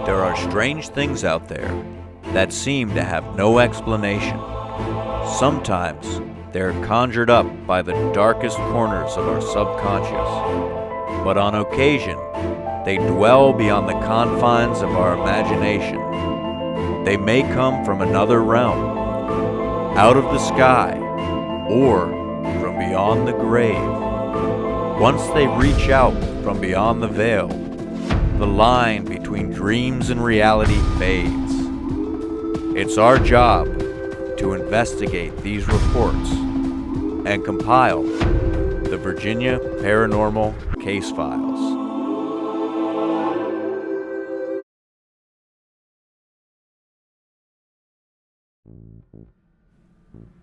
There are strange things out there that seem to have no explanation. Sometimes they're conjured up by the darkest corners of our subconscious. But on occasion, they dwell beyond the confines of our imagination. They may come from another realm, out of the sky, or from beyond the grave. Once they reach out from beyond the veil, the line between dreams and reality fades. It's our job to investigate these reports and compile the Virginia Paranormal Case Files.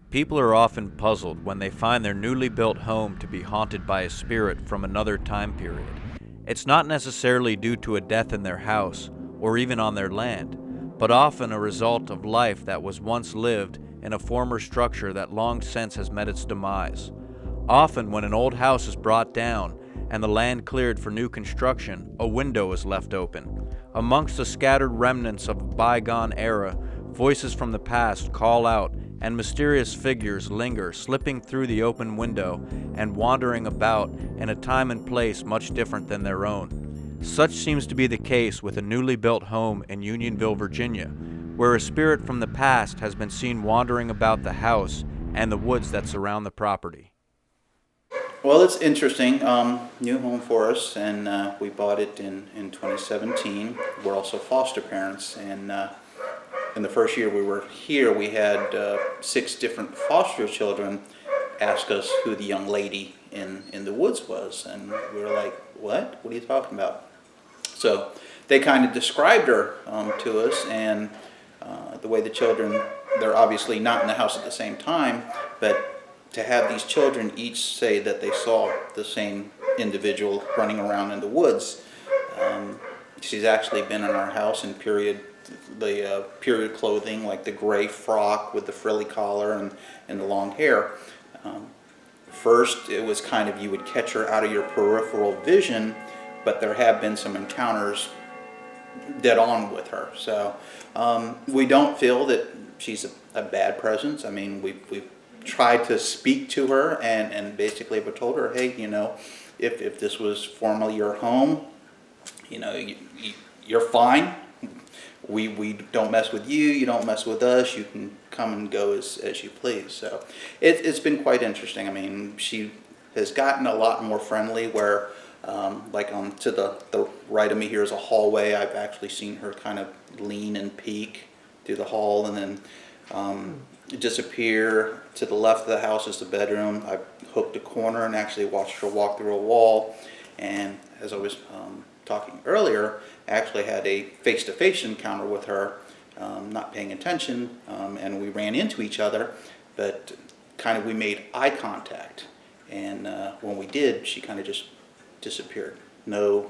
People are often puzzled when they find their newly built home to be haunted by a spirit from another time period. It's not necessarily due to a death in their house or even on their land, but often a result of life that was once lived in a former structure that long since has met its demise. Often when an old house is brought down and the land cleared for new construction, a window is left open. Amongst the scattered remnants of a bygone era, voices from the past call out, and mysterious figures linger, slipping through the open window and wandering about in a time and place much different than their own. Such seems to be the case with a newly built home in Unionville, Virginia, where a spirit from the past has been seen wandering about the house and the woods that surround the property. Well, it's interesting. New home for us, and we bought it in 2017. We're also foster parents, and in the first year we were here, we had 6 different foster children ask us who the young lady in the woods was, and we were like, what? What are you talking about? So they kind of described her to us, and the way the children, they're obviously not in the house at the same time, but to have these children each say that they saw the same individual running around in the woods. She's actually been in our house in period clothing, like the gray frock with the frilly collar and the long hair. First, it was kind of, you would catch her out of your peripheral vision, but there have been some encounters dead on with her. So we don't feel that she's a bad presence. I mean, we've tried to speak to her and basically we told her, hey, if this was formerly your home, you're fine. We don't mess with you, you don't mess with us, you can come and go as you please. So it's been quite interesting. I mean, she has gotten a lot more friendly where, to the right of me here is a hallway. I've actually seen her kind of lean and peek through the hall and then disappear. To the left of the house is the bedroom. I hooked a corner and actually watched her walk through a wall. And as I was talking earlier, I actually had a face-to-face encounter with her, not paying attention, and we ran into each other, but kind of we made eye contact. And when we did, she kind of just disappeared. No,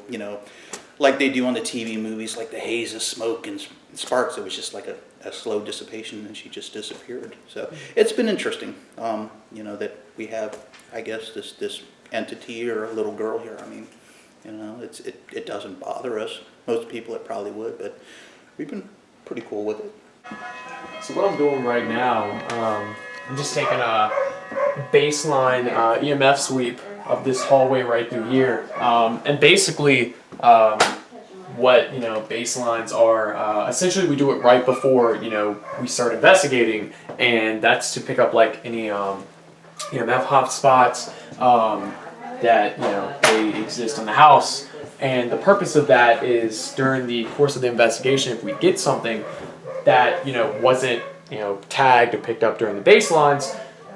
like they do on the TV movies, like the haze of smoke and sparks, it was just like a slow dissipation and she just disappeared. So it's been interesting, that we have, I guess, this entity or a little girl here. I mean, it doesn't bother us. Most people it probably would, but we've been pretty cool with it. So what I'm doing right now, I'm just taking a baseline EMF sweep of this hallway right through here, and basically what baselines are. Essentially, we do it right before we start investigating, and that's to pick up like any EMF hotspots that they exist in the house. And the purpose of that is during the course of the investigation, if we get something that wasn't tagged or picked up during the baselines,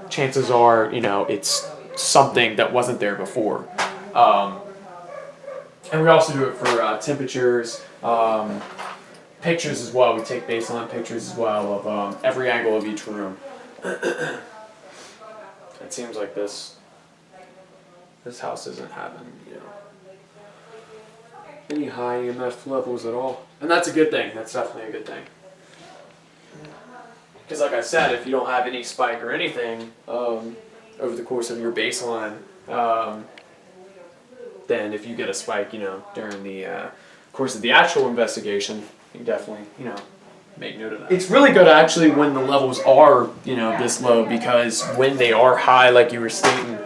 chances are it's something that wasn't there before. And we also do it for temperatures, pictures as well. We take baseline pictures as well of every angle of each room. It seems like this house isn't having any high EMF levels at all, and that's a good thing. That's definitely a good thing. Because like I said, if you don't have any spike or anything over the course of your baseline, then if you get a spike, during the course of the actual investigation, you definitely, make note of that. It's really good actually when the levels are, this low, because when they are high, like you were stating,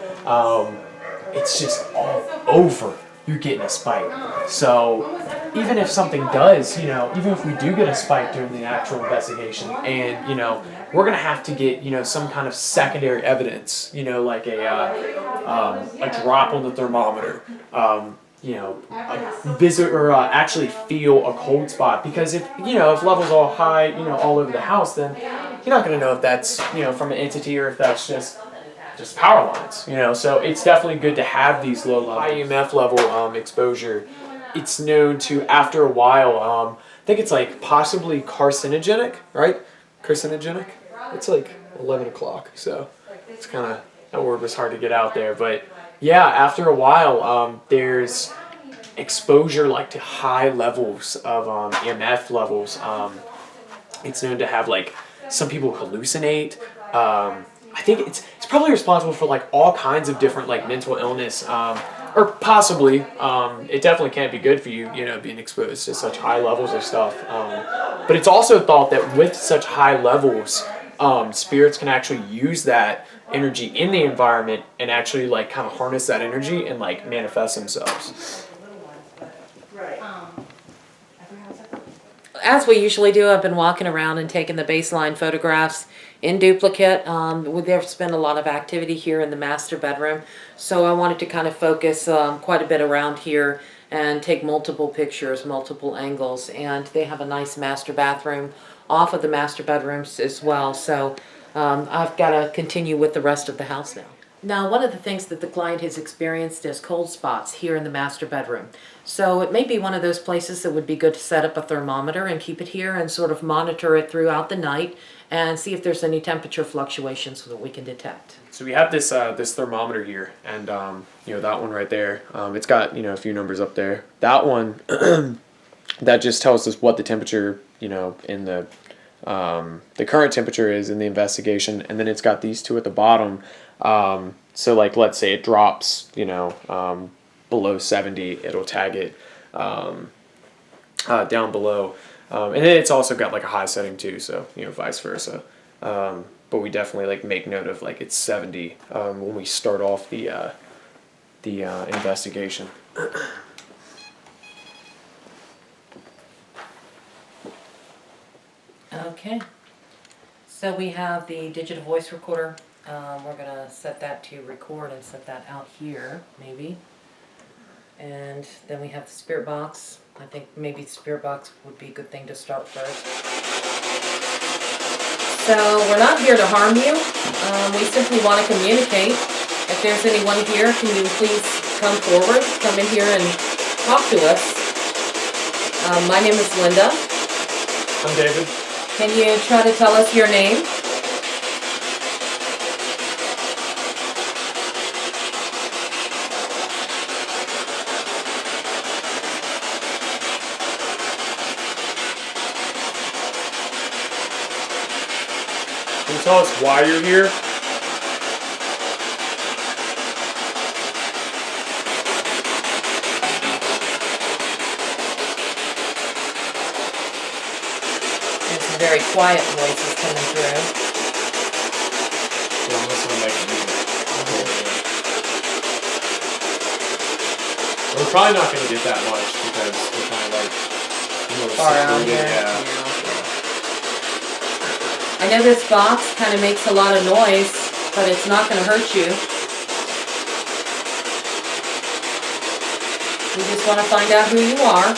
it's just all over. You're getting a spike. So even if something does, even if we do get a spike during the actual investigation, and we're gonna have to get some kind of secondary evidence, like a drop on the thermometer, visit or actually feel a cold spot, because if levels are high, all over the house, then you're not gonna know if that's from an entity or if that's just power lines, so it's definitely good to have these low level high EMF level exposure. It's known to, after a while, I think it's like possibly carcinogenic, right? Carcinogenic. It's like 11 o'clock, so it's kind of, that word was hard to get out there, but yeah, after a while, there's exposure like to high levels of EMF levels. It's known to have, like, some people hallucinate. I think it's probably responsible for like all kinds of different like mental illness, or possibly it definitely can't be good for you, being exposed to such high levels of stuff. But it's also thought that with such high levels, spirits can actually use that energy in the environment and actually like kind of harness that energy and like manifest themselves. As we usually do, I've been walking around and taking the baseline photographs in duplicate. There's been a lot of activity here in the master bedroom, so I wanted to kind of focus quite a bit around here and take multiple pictures, multiple angles, and they have a nice master bathroom off of the master bedrooms as well, so I've got to continue with the rest of the house now. Now, one of the things that the client has experienced is cold spots here in the master bedroom. So it may be one of those places that would be good to set up a thermometer and keep it here and sort of monitor it throughout the night and see if there's any temperature fluctuations that we can detect. So we have this this thermometer here, and that one right there. It's got a few numbers up there. That one that just tells us what the temperature in the current temperature is in the investigation, and then it's got these two at the bottom. So like, let's say it drops, below 70, it'll tag it down below. And then it's also got like a high setting too, so, vice versa. But we definitely like make note of like it's 70 when we start off the investigation. Okay, so we have the digital voice recorder. We're going to set that to record and set that out here, maybe. And then we have the spirit box. I think maybe the spirit box would be a good thing to start first. So we're not here to harm you. We simply want to communicate. If there's anyone here, can you please come forward, come in here and talk to us. My name is Linda. I'm David. Can you try to tell us your name? Can you tell us why you're here? There's some very quiet voices coming through. Yeah, I'm listening to music. We're probably not going to get that much because we're kind of like Far out here. Yeah. I know this box kind of makes a lot of noise, but it's not going to hurt you. We just want to find out who you are.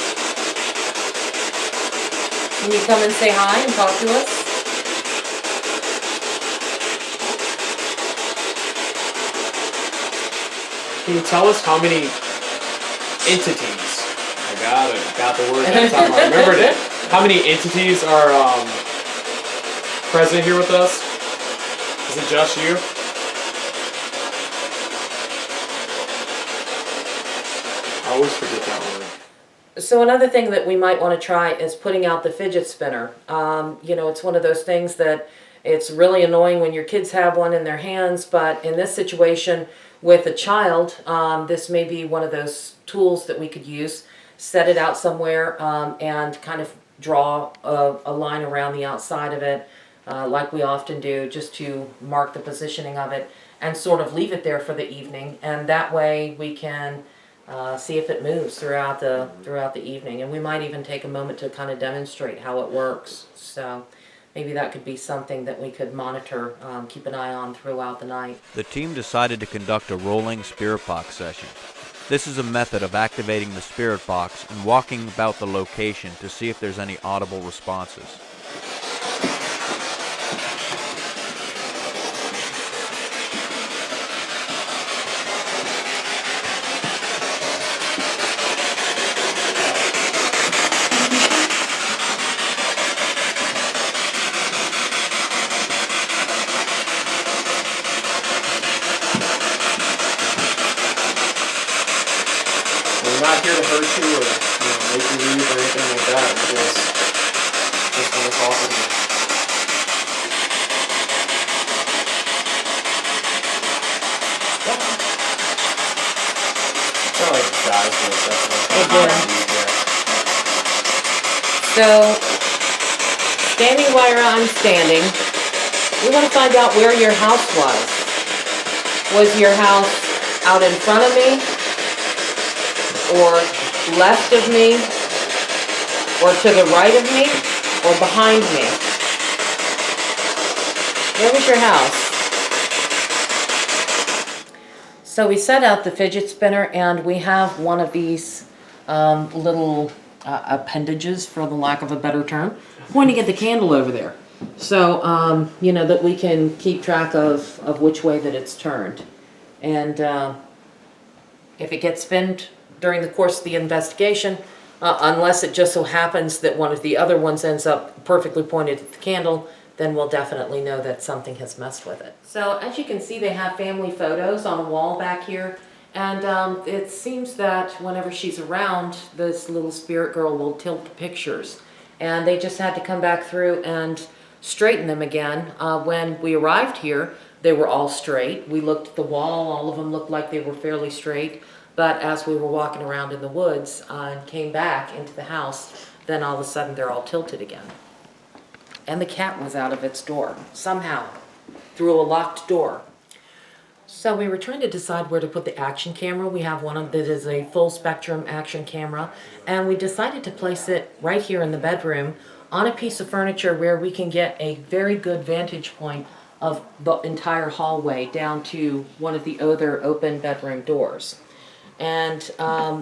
Can you come and say hi and talk to us? Can you tell us how many entities? I got it. Got the word that time. I remembered it. How many entities are present here with us? Is it just you? I always forget that word. So another thing that we might want to try is putting out the fidget spinner. It's one of those things that it's really annoying when your kids have one in their hands, but in this situation with a child, this may be one of those tools that we could use. Set it out somewhere and kind of draw a line around the outside of it, like we often do, just to mark the positioning of it, and sort of leave it there for the evening. And that way we can see if it moves throughout the evening. And we might even take a moment to kind of demonstrate how it works. So maybe that could be something that we could monitor, keep an eye on throughout the night. The team decided to conduct a rolling spirit box session. This is a method of activating the spirit box and walking about the location to see if there's any audible responses. We're not here to hurt you or make you leave or anything like that. We just want to talk with you. Kind of like guys voice. That's what It did. So, standing where I'm standing, we want to find out where your house was. Was your house out in front of me? Or left of me? Or to the right of me? Or behind me? Where was your house? So we set out the fidget spinner, and we have one of these little appendages, for the lack of a better term, pointing at the candle over there. So, that we can keep track of which way that it's turned. And if it gets spun during the course of the investigation, unless it just so happens that one of the other ones ends up perfectly pointed at the candle, then we'll definitely know that something has messed with it. So as you can see, they have family photos on a wall back here. And it seems that whenever she's around, this little spirit girl will tilt the pictures. And they just had to come back through and straighten them again. When we arrived here, they were all straight. We looked at the wall, all of them looked like they were fairly straight. But as we were walking around in the woods and came back into the house, then all of a sudden they're all tilted again. And the cat was out of its door, somehow, through a locked door. So we were trying to decide where to put the action camera. We have one that is a full spectrum action camera, and we decided to place it right here in the bedroom on a piece of furniture where we can get a very good vantage point of the entire hallway down to one of the other open bedroom doors. And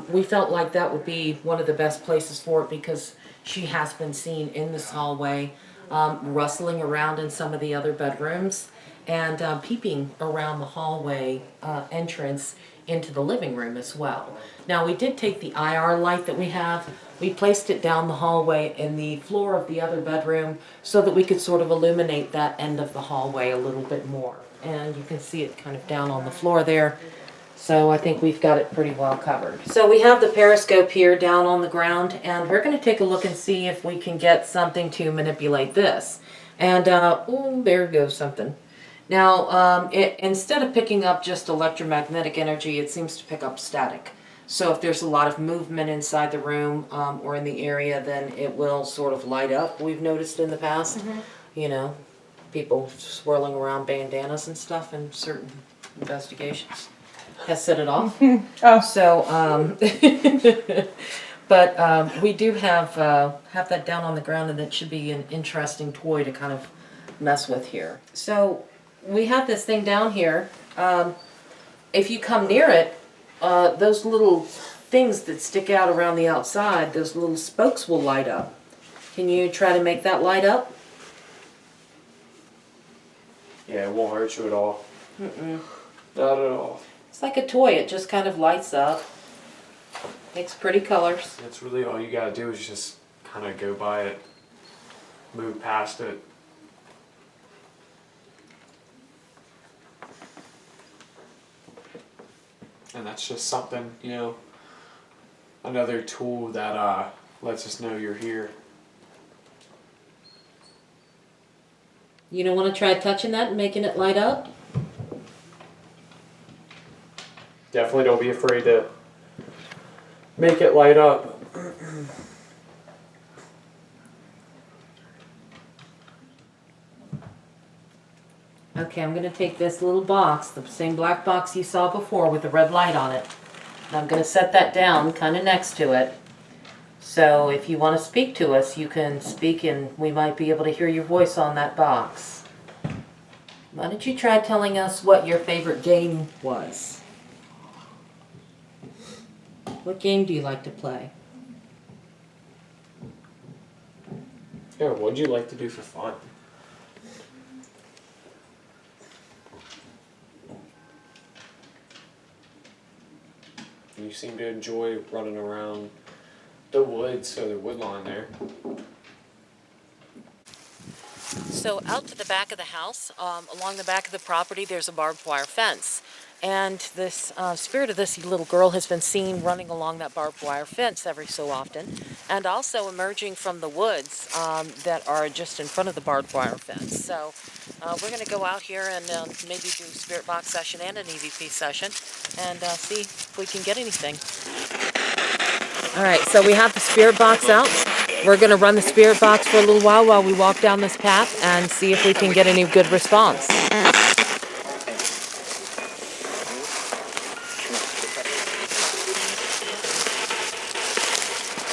we felt like that would be one of the best places for it, because she has been seen in this hallway, rustling around in some of the other bedrooms, and peeping around the hallway entrance into the living room as well. Now, we did take the IR light that we have, we placed it down the hallway in the floor of the other bedroom so that we could sort of illuminate that end of the hallway a little bit more. And you can see it kind of down on the floor there. So I think we've got it pretty well covered. So we have the periscope here down on the ground, and we're going to take a look and see if we can get something to manipulate this. And, oh, there goes something. Now, instead of picking up just electromagnetic energy, it seems to pick up static. So if there's a lot of movement inside the room or in the area, then it will sort of light up. We've noticed in the past, people swirling around bandanas and stuff in certain investigations. Has set it off. Oh. So, but we do have that down on the ground, and it should be an interesting toy to kind of mess with here. So we have this thing down here. If you come near it, those little things that stick out around the outside, those little spokes will light up. Can you try to make that light up? Yeah, it won't hurt you at all. Mm-mm. Not at all. It's like a toy. It just kind of lights up. Makes pretty colors. That's really all you gotta do is just kind of go by it, move past it. And that's just something, another tool that lets us know you're here. You don't want to try touching that and making it light up? Definitely don't be afraid to make it light up. Okay, I'm gonna take this little box, the same black box you saw before with the red light on it. And I'm gonna set that down kind of next to it. So if you want to speak to us, you can speak and we might be able to hear your voice on that box. Why don't you try telling us what your favorite game was? What game do you like to play? Yeah, what'd you like to do for fun? You seem to enjoy running around the woods or the woodlawn there. So out to the back of the house, along the back of the property, there's a barbed wire fence. And this spirit of this little girl has been seen running along that barbed wire fence every so often, and also emerging from the woods that are just in front of the barbed wire fence. So we're going to go out here and maybe do a spirit box session and an EVP session and see if we can get anything. All right, so we have the spirit box out. We're going to run the spirit box for a little while we walk down this path and see if we can get any good response.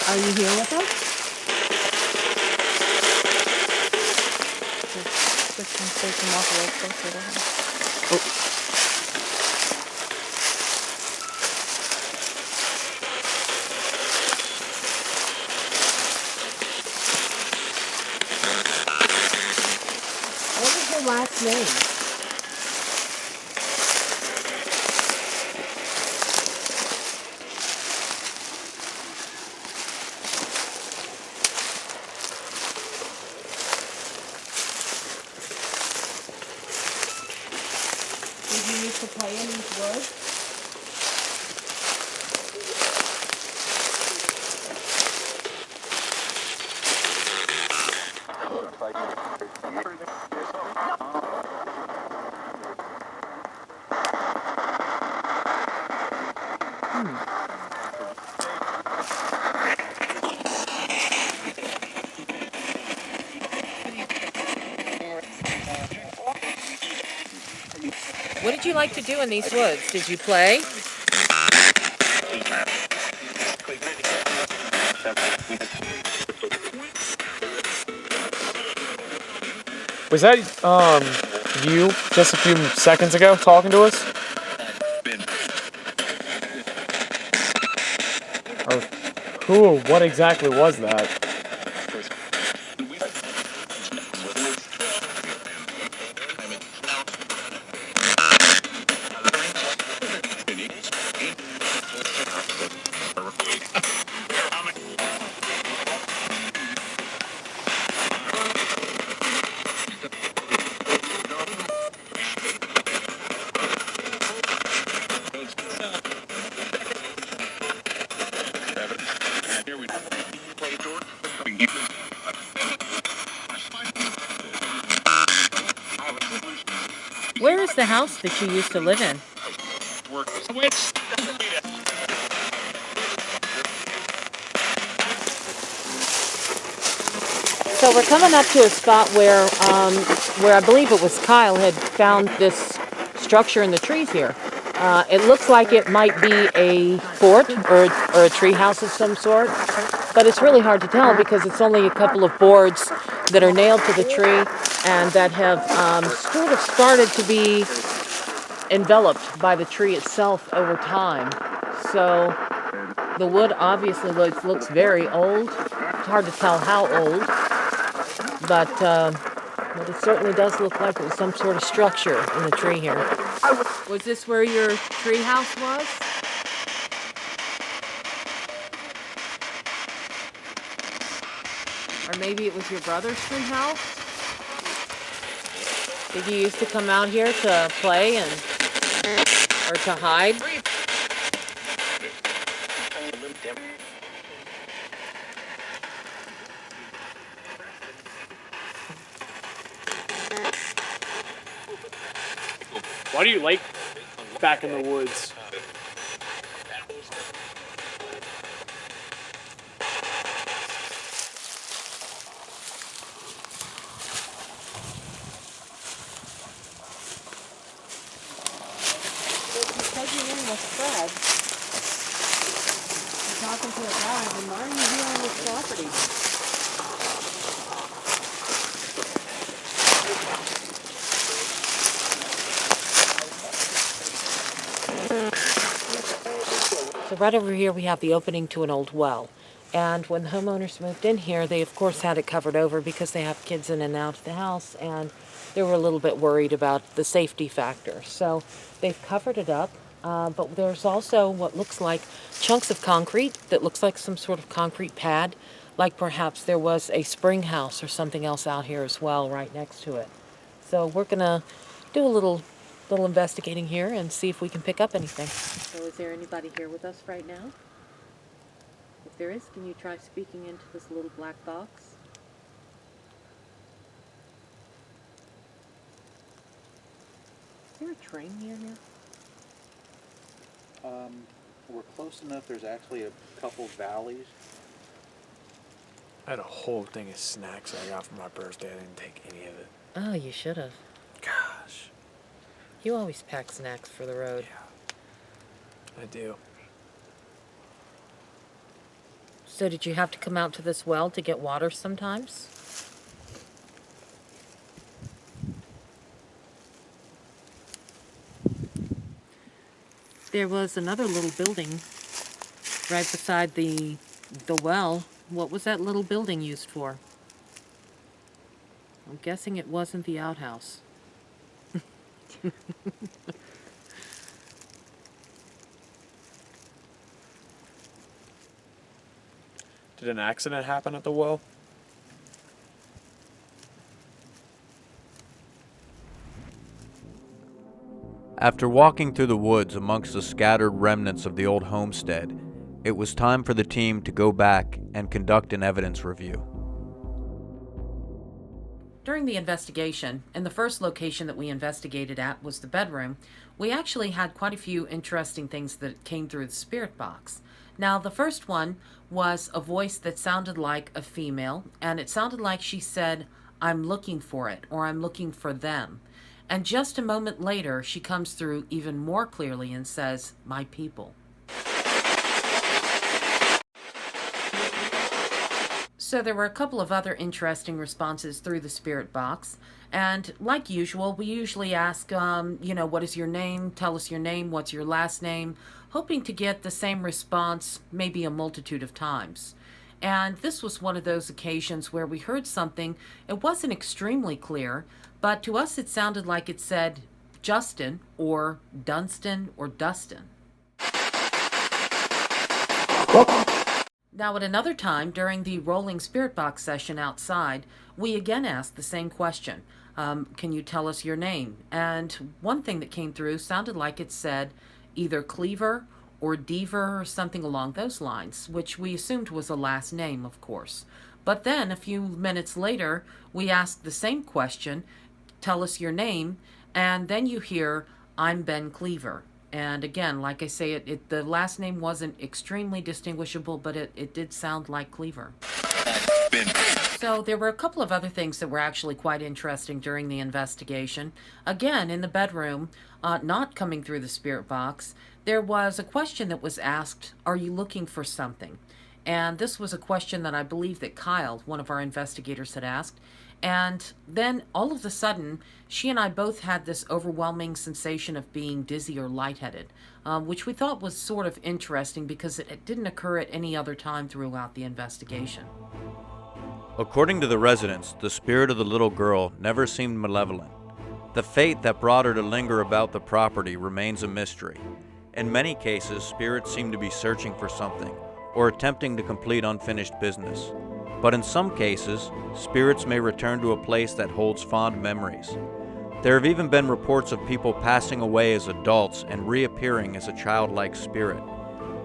Are you here with us? What is your last name? Did you used to play in these woods? What did you like to do in these woods? Did you play? Was that you just a few seconds ago talking to us? Or who or what exactly was that? Where is the house that you used to live in? So we're coming up to a spot where I believe it was Kyle had found this structure in the trees here. It looks like it might be a fort or a tree house of some sort, but it's really hard to tell because it's only a couple of boards that are nailed to the tree and that have sort of started to be enveloped by the tree itself over time. So the wood obviously looks very old. It's hard to tell how old, but it certainly does look like it was some sort of structure in the tree here. Was this where your tree house was? Or maybe it was your brother's tree house? Did you used to come out here to play or to hide? Why do you like back in the woods? ready. So right over here we have the opening to an old well. And when the homeowners moved in here, they of course had it covered over because they have kids in and out of the house, and they were a little bit worried about the safety factor. So they've covered it up, but there's also what looks like chunks of concrete that looks like some sort of concrete pad, like perhaps there was a spring house or something else out here as well right next to it. So we're gonna do a little investigating here and see if we can pick up anything. So is there anybody here with us right now? If there is, can you try speaking into this little black box? Is there a train near here? We're close enough. There's actually a couple valleys. I had a whole thing of snacks I got for my birthday. I didn't take any of it. Oh, you should have. Gosh. You always pack snacks for the road. Yeah. I do. So did you have to come out to this well to get water sometimes? There was another little building right beside the well. What was that little building used for? I'm guessing it wasn't the outhouse. Did an accident happen at the well? After walking through the woods amongst the scattered remnants of the old homestead, it was time for the team to go back and conduct an evidence review. During the investigation, and the first location that we investigated at was the bedroom, we actually had quite a few interesting things that came through the spirit box. Now, the first one was a voice that sounded like a female, and it sounded like she said, "I'm looking for it," or "I'm looking for them." And just a moment later, she comes through even more clearly and says, "My people." So there were a couple of other interesting responses through the spirit box. And like usual, we usually ask, what is your name? Tell us your name. What's your last name? Hoping to get the same response maybe a multitude of times. And this was one of those occasions where we heard something. It wasn't extremely clear, but to us it sounded like it said Justin or Dunstan or Dustin. Now, at another time, during the rolling spirit box session outside, we again asked the same question. Can you tell us your name? And one thing that came through sounded like it said either Cleaver or Deaver or something along those lines, which we assumed was a last name, of course. But then, a few minutes later, we asked the same question, tell us your name, and then you hear, "I'm Ben Cleaver." And again, like I say, the last name wasn't extremely distinguishable, but it did sound like Cleaver. So there were a couple of other things that were actually quite interesting during the investigation. Again, in the bedroom, not coming through the spirit box, there was a question that was asked, "Are you looking for something?" And this was a question that I believe that Kyle, one of our investigators, had asked. And then all of a sudden, she and I both had this overwhelming sensation of being dizzy or lightheaded, which we thought was sort of interesting because it didn't occur at any other time throughout the investigation. According to the residents, the spirit of the little girl never seemed malevolent. The fate that brought her to linger about the property remains a mystery. In many cases, spirits seem to be searching for something or attempting to complete unfinished business. But in some cases, spirits may return to a place that holds fond memories. There have even been reports of people passing away as adults and reappearing as a childlike spirit.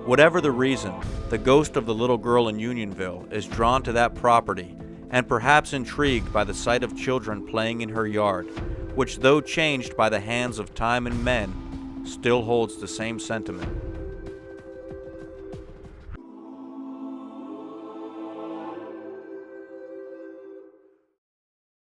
Whatever the reason, the ghost of the little girl in Unionville is drawn to that property and perhaps intrigued by the sight of children playing in her yard, which, though changed by the hands of time and men, still holds the same sentiment.